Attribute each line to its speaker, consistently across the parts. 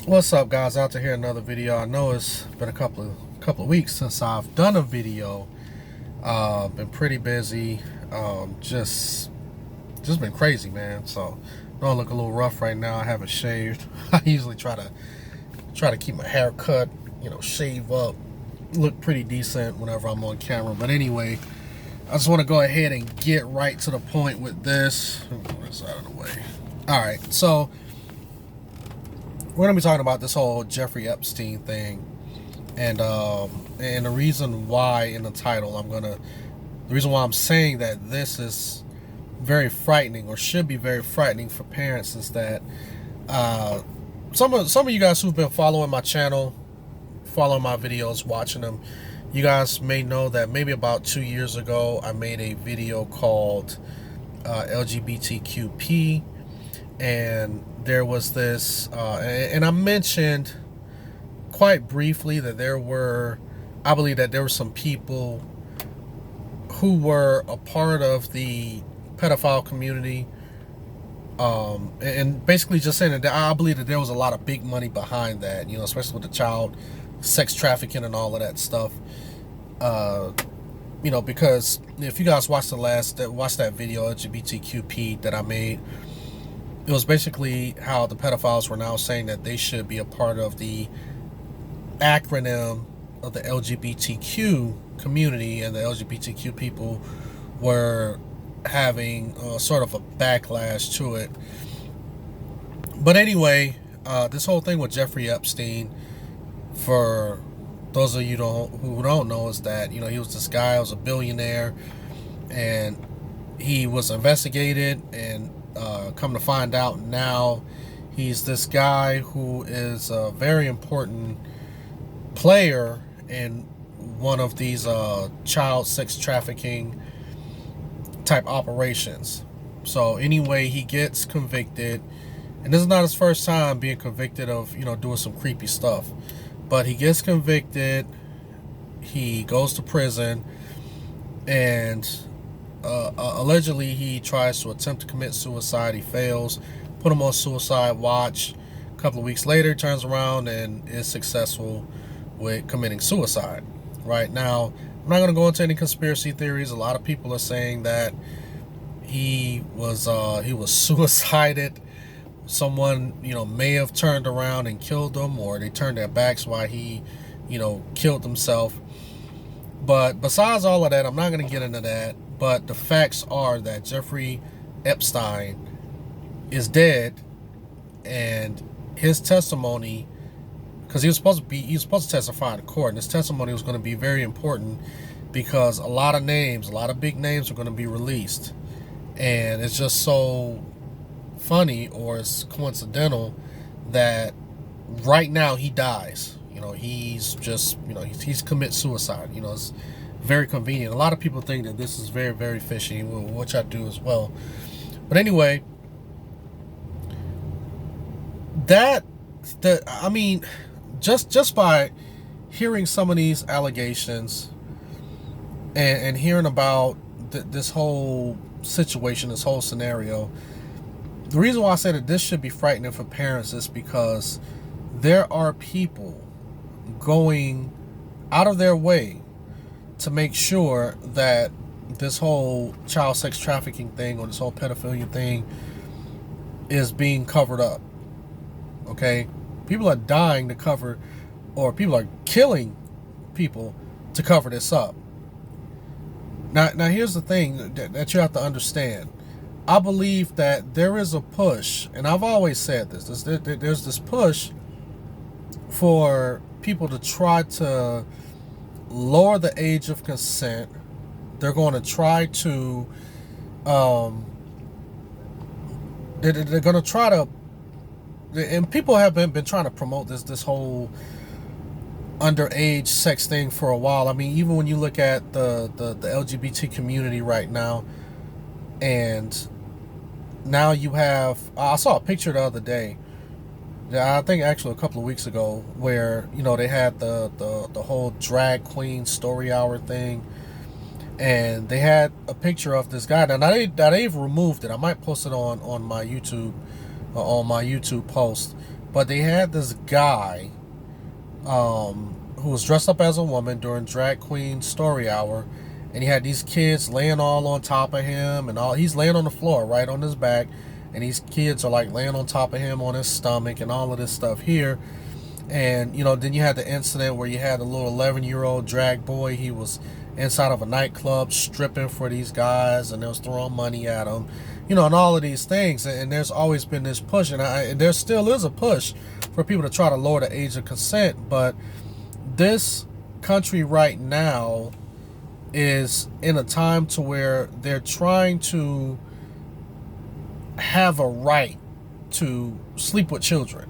Speaker 1: What's up, guys? Out to hear another video. I know it's been a couple of weeks since I've done a video. Been pretty busy. Just been crazy, man. So I know I look a little rough right now. I haven't shaved. I usually try to keep my hair cut, shave up, look pretty decent whenever I'm on camera. But anyway, I just want to go ahead and get right to the point with this. Get this out of the way. All right, so we're gonna be talking about this whole Jeffrey Epstein thing, and the reason why in the title the reason why I'm saying that this is very frightening, or should be very frightening for parents, is that some of you guys who've been following my channel, following my videos, watching them, you guys may know that maybe about 2 years ago I made a video called LGBTQP, and there was this, and I mentioned quite briefly that I believe that there were some people who were a part of the pedophile community, and basically just saying that I believe that there was a lot of big money behind that, especially with the child sex trafficking and all of that stuff. Because if you guys watched that video LGBTQP that I made, it was basically how the pedophiles were now saying that they should be a part of the acronym of the LGBTQ community, and the LGBTQ people were having sort of a backlash to it. But anyway, this whole thing with Jeffrey Epstein, for those of you who don't know, is that he was this guy, was a billionaire, and he was investigated, and come to find out now he's this guy who is a very important player in one of these child sex trafficking type operations. So anyway, he gets convicted, and this is not his first time being convicted of doing some creepy stuff, but he gets convicted, he goes to prison, and allegedly he tries to attempt to commit suicide. He fails, put him on suicide watch. A couple of weeks later, turns around and is successful with committing suicide. Right now, I'm not going to go into any conspiracy theories. A lot of people are saying that he was suicided. Someone may have turned around and killed him, or they turned their backs while he killed himself. But besides all of that, I'm not going to get into that. But the facts are that Jeffrey Epstein is dead, and his testimony, because he was supposed to testify in court, and his testimony was going to be very important, because a lot of big names are going to be released. And it's just so funny, or it's coincidental, that right now he dies. He's commit suicide. It's very convenient. A lot of people think that this is very, very fishy, which I do as well. But anyway, just by hearing some of these allegations, and hearing about this whole situation, this whole scenario, the reason why I say that this should be frightening for parents is because there are people going out of their way to make sure that this whole child sex trafficking thing, or this whole pedophilia thing, is being covered up. Okay? People are dying to cover, or people are killing people to cover this up. Now here's the thing that you have to understand. I believe that there is a push, and I've always said this, there's this push for people to try to lower the age of consent. They're going to try to they're going to try to, and people have been trying to promote this whole underage sex thing for a while. I mean, even when you look at the LGBT community right now, and now you have, I saw a picture the other day, I think actually a couple of weeks ago, where they had the whole drag queen story hour thing, and they had a picture of this guy. Now they've removed it. I might post it on my YouTube post, but they had this guy who was dressed up as a woman during drag queen story hour, and he had these kids laying all on top of him, and all he's laying on the floor right on his back, and these kids are like laying on top of him on his stomach and all of this stuff here. And then you had the incident where you had a little 11-year-old drag boy. He was inside of a nightclub stripping for these guys, and they was throwing money at him, and all of these things. And there's always been this push, and there still is a push for people to try to lower the age of consent. But this country right now is in a time to where they're trying to have a right to sleep with children.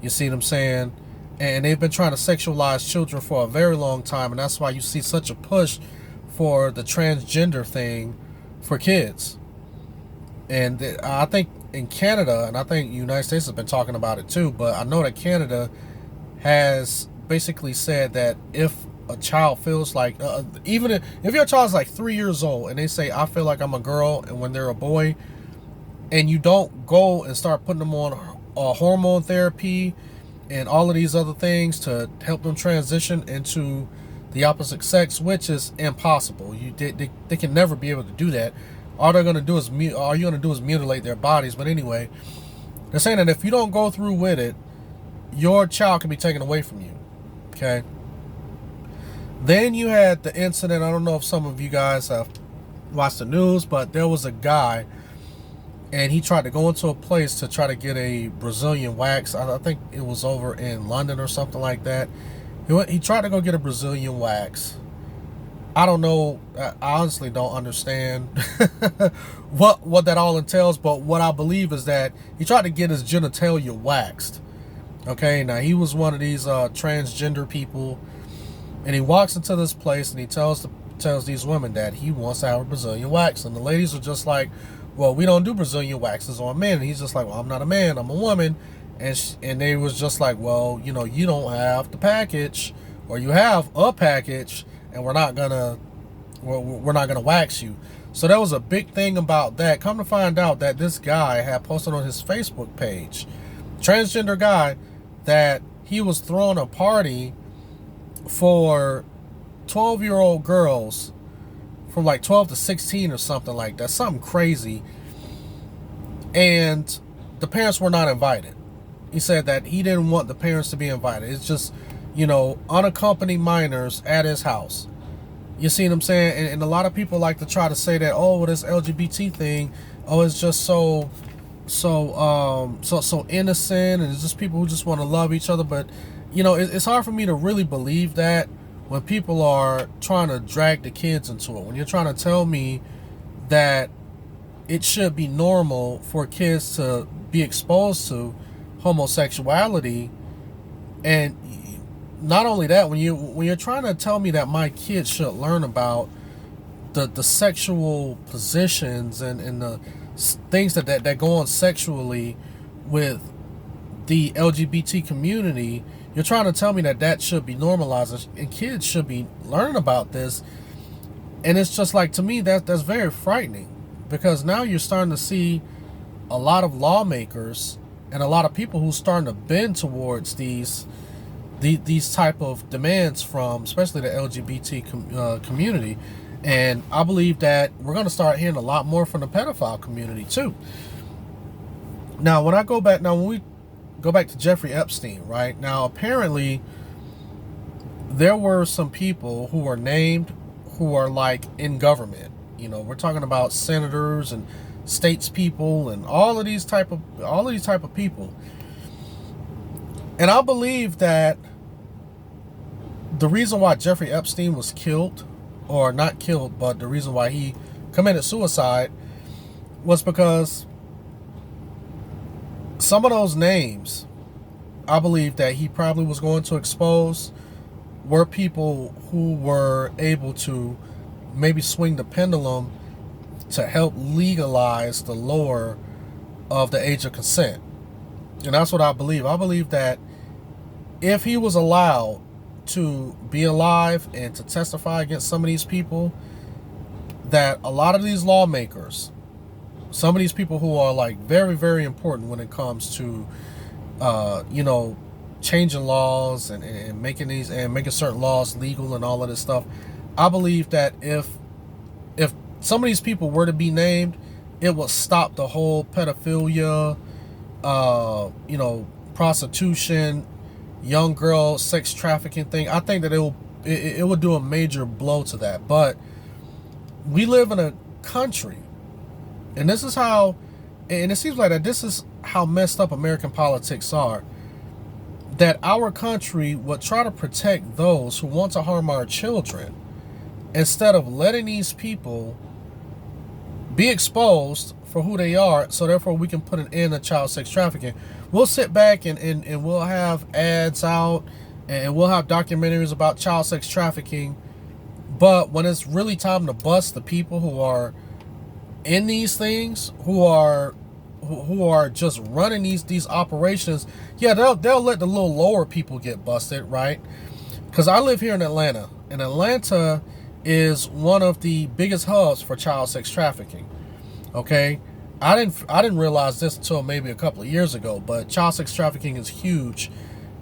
Speaker 1: You see what I'm saying? And they've been trying to sexualize children for a very long time, and that's why you see such a push for the transgender thing for kids. And I think in Canada, and I think the United States has been talking about it too, but I know that Canada has basically said that if a child feels like, even if your child's like 3 years old and they say, I feel like I'm a girl, and when they're a boy, and you don't go and start putting them on hormone therapy and all of these other things to help them transition into the opposite sex, which is impossible. They can never be able to do that. All you're gonna do is mutilate their bodies. But anyway, they're saying that if you don't go through with it, your child can be taken away from you. Okay. Then you had the incident. I don't know if some of you guys have watched the news, but there was a guy, and he tried to go into a place to try to get a Brazilian wax. I think it was over in London or something like that. He tried to go get a Brazilian wax. I don't know. I honestly don't understand what that all entails. But what I believe is that he tried to get his genitalia waxed. Okay, now he was one of these transgender people, and he walks into this place and he tells these women that he wants to have a Brazilian wax, and the ladies are just like, well, we don't do Brazilian waxes on men. And he's just like, well, I'm not a man, I'm a woman. And they was just like, well, you don't have the package, or you have a package, and we're not gonna wax you. So there was a big thing about that. Come to find out that this guy had posted on his Facebook page, transgender guy, that he was throwing a party for 12-year-old girls from like 12 to 16 or something like that, something crazy, and the parents were not invited. He said that he didn't want the parents to be invited. It's just, unaccompanied minors at his house. You see what I'm saying? And a lot of people like to try to say that, oh, well, this LGBT thing, oh, it's just so innocent, and it's just people who just want to love each other. But it's hard for me to really believe that when people are trying to drag the kids into it. When you're trying to tell me that it should be normal for kids to be exposed to homosexuality, and not only that, when you're trying to tell me that my kids should learn about the sexual positions and the things that go on sexually with the LGBT community, you're trying to tell me that should be normalized, and kids should be learning about this. And it's just like, to me, that's very frightening, because now you're starting to see a lot of lawmakers and a lot of people who's starting to bend towards these type of demands from especially the LGBT community. And I believe that we're going to start hearing a lot more from the pedophile community too. Now, when we go back to Jeffrey Epstein, right? Now, apparently there were some people who were named who are like in government. We're talking about senators and statespeople and all of these type of people. And I believe that the reason why Jeffrey Epstein was killed, or not killed, but the reason why he committed suicide, was because some of those names, I believe that he probably was going to expose, were people who were able to maybe swing the pendulum to help legalize the lower of the age of consent. And that's what I believe. I believe that if he was allowed to be alive and to testify against some of these people, that a lot of these lawmakers, some of these people who are like very, very important when it comes to you know, changing laws and making certain laws legal and all of this stuff. I believe that if some of these people were to be named, it would stop the whole pedophilia, you know, prostitution, young girl sex trafficking thing. I think that it would do a major blow to that. But we live in a country, and this is how, and it seems like that this is how messed up American politics are. That our country would try to protect those who want to harm our children instead of letting these people be exposed for who they are, so therefore we can put an end to child sex trafficking. We'll sit back and we'll have ads out and we'll have documentaries about child sex trafficking. But when it's really time to bust the people who are in these things, who are just running these operations, yeah, they'll let the little lower people get busted, right? Because I live here in Atlanta, and Atlanta is one of the biggest hubs for child sex trafficking. Okay, I didn't realize this until maybe a couple of years ago, but child sex trafficking is huge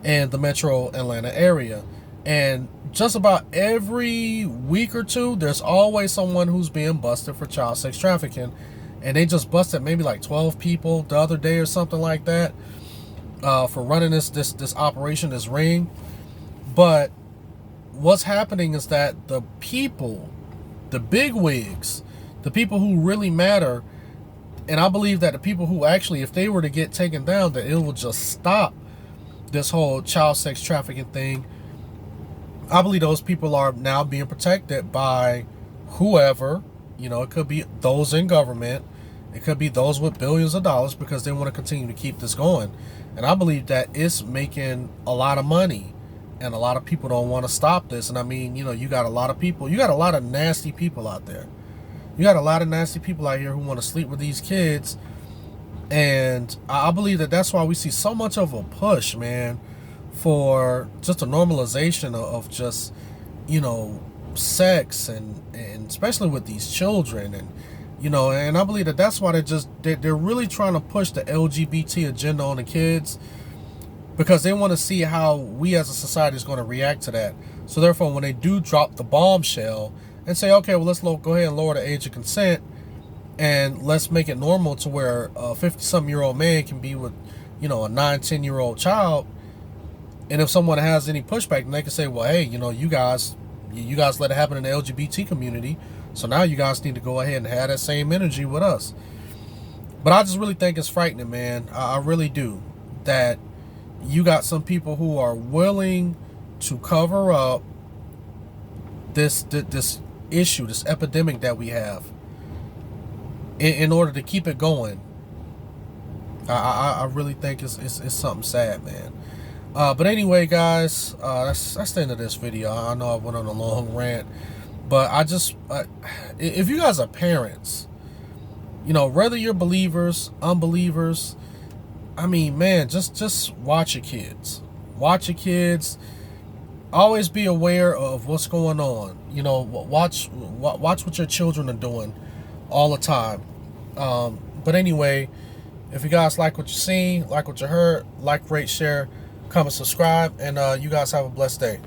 Speaker 1: in the metro Atlanta area. And just about every week or two, there's always someone who's being busted for child sex trafficking. And they just busted maybe like 12 people the other day or something like that, for running this operation, this ring. But what's happening is that the people, the big wigs, the people who really matter, and I believe that the people who actually, if they were to get taken down, that it will just stop this whole child sex trafficking thing. I believe those people are now being protected by whoever, you know, it could be those in government, it could be those with billions of dollars, because they want to continue to keep this going. And I believe that it's making a lot of money, and a lot of people don't want to stop this. And I mean, you know, you got a lot of people, you got a lot of nasty people out there. You got a lot of nasty people out here who want to sleep with these kids. And I believe that that's why we see so much of a push, man, for just a normalization of just, you know, sex and especially with these children. And you know, and I believe that that's why they're really trying to push the LGBT agenda on the kids, because they want to see how we as a society is going to react to that. So therefore, when they do drop the bombshell and say, okay, well, let's go ahead and lower the age of consent, and let's make it normal to where a 50-something-year-old man can be with, you know, a 9-10-year-old child. And if someone has any pushback, then they can say, well, hey, you know, you guys let it happen in the LGBT community, so now you guys need to go ahead and have that same energy with us. But I just really think it's frightening, man. I really do. That you got some people who are willing to cover up this issue, this epidemic that we have, in order to keep it going. I really think it's something sad, man. But anyway, guys, that's the end of this video. I know I went on a long rant, but if you guys are parents, you know, whether you're believers, unbelievers, I mean, man, just watch your kids. Watch your kids. Always be aware of what's going on. You know, watch what your children are doing all the time. But anyway, if you guys like what you seen, like what you heard, like, rate, share, comment, subscribe, and you guys have a blessed day.